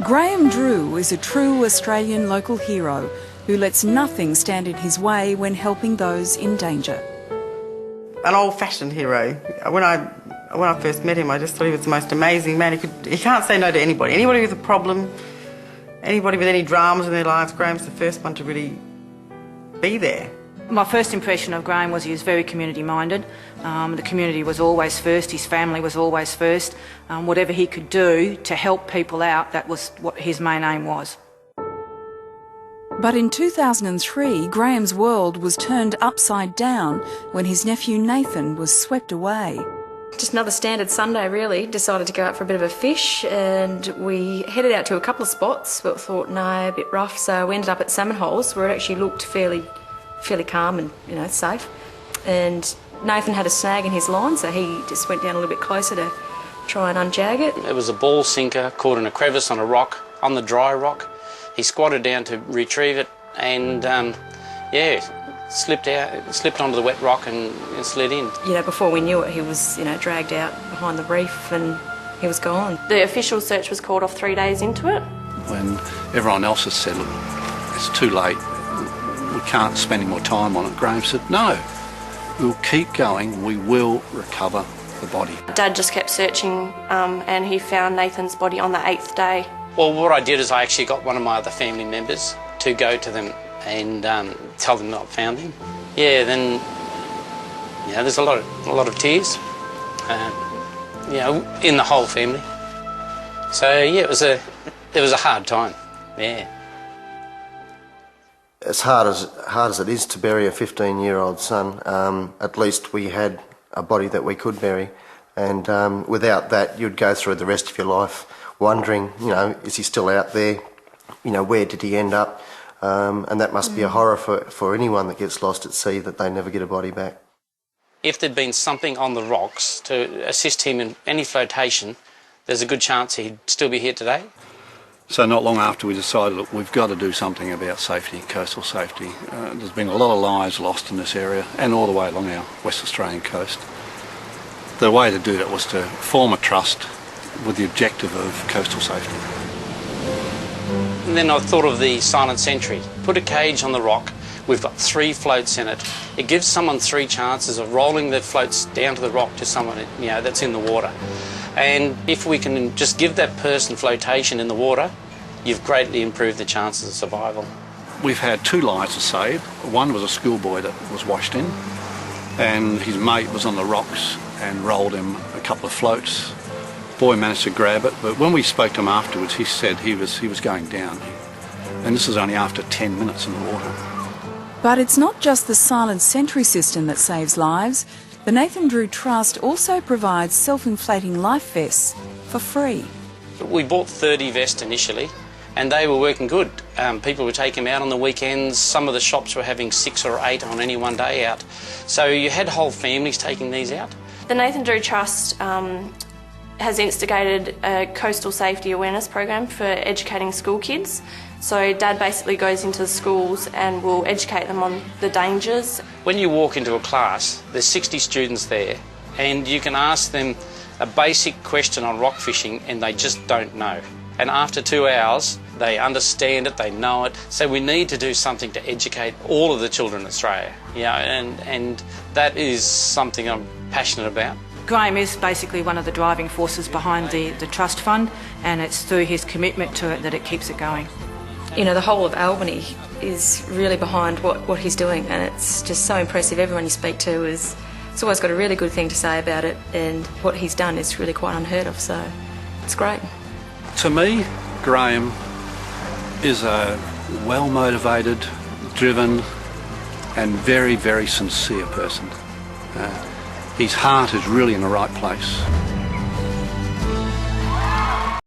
Graham Drew is a true Australian local hero who lets nothing stand in his way when helping those in danger. An old-fashioned hero. When I first met him, I just thought he was the most amazing man. He can't say no to anybody. Anybody with a problem, anybody with any dramas in their lives, Graham's the first one to really be there. My first impression of Graham was he was very community-minded. The community was always first, his family was always first. Whatever he could do to help people out, that was what his main aim was. But in 2003, Graham's world was turned upside down when his nephew Nathan was swept away. Just another standard Sunday really, decided to go out for a bit of a fish, and we headed out to a couple of spots but thought no, a bit rough, so we ended up at Salmon Holes where it actually looked fairly calm and safe. And Nathan had a snag in his line, so he just went down a little bit closer to try and unjag it. It was a ball sinker caught in a crevice on a rock, on the dry rock. He squatted down to retrieve it and slipped onto the wet rock and slid in. Before we knew it, he was dragged out behind the reef and he was gone. The official search was called off 3 days into it. When everyone else has said, look, it's too late, we can't spend any more time on it, Graham said, no, we'll keep going, we will recover the body. Dad just kept searching and he found Nathan's body on the 8th day. Well, what I did is I actually got one of my other family members to go to them and tell them that I found him. Yeah, then, there's a lot of tears, in the whole family. So yeah, it was a hard time. Yeah. As hard as it is to bury a 15-year-old son, at least we had a body that we could bury, and without that, you'd go through the rest of your life wondering, is he still out there? Where did he end up? And that must be a horror for anyone that gets lost at sea, that they never get a body back. If there'd been something on the rocks to assist him in any flotation, there's a good chance he'd still be here today. So not long after we decided, look, we've got to do something about safety, coastal safety. There's been a lot of lives lost in this area and all the way along our West Australian coast. The way to do that was to form a trust with the objective of coastal safety. And then I thought of the silent sentry. Put a cage on the rock, we've got 3 floats in it. It gives someone 3 chances of rolling the floats down to the rock to someone that's in the water. And if we can just give that person flotation in the water, you've greatly improved the chances of survival. We've had 2 lives to save. One was a schoolboy that was washed in, and his mate was on the rocks and rolled him a couple of floats. Boy managed to grab it, but when we spoke to him afterwards, he said he was going down. And this is only after 10 minutes in the water. But it's not just the silent sentry system that saves lives. The Nathan Drew Trust also provides self-inflating life vests for free. We bought 30 vests initially, and they were working good. People would take them out on the weekends. Some of the shops were having 6 or 8 on any one day out. So you had whole families taking these out. The Nathan Drew Trust has instigated a coastal safety awareness program for educating school kids. So Dad basically goes into the schools and will educate them on the dangers. When you walk into a class, there's 60 students there, and you can ask them a basic question on rock fishing and they just don't know. And after 2 hours, they understand it, they know it. So we need to do something to educate all of the children in Australia. And that is something I'm passionate about. Graham is basically one of the driving forces behind the Trust Fund, and it's through his commitment to it that it keeps it going. The whole of Albany is really behind what he's doing, and it's just so impressive. Everyone you speak to has always got a really good thing to say about it, and what he's done is really quite unheard of, so it's great. To me, Graham is a well-motivated, driven and very, very sincere person. His heart is really in the right place.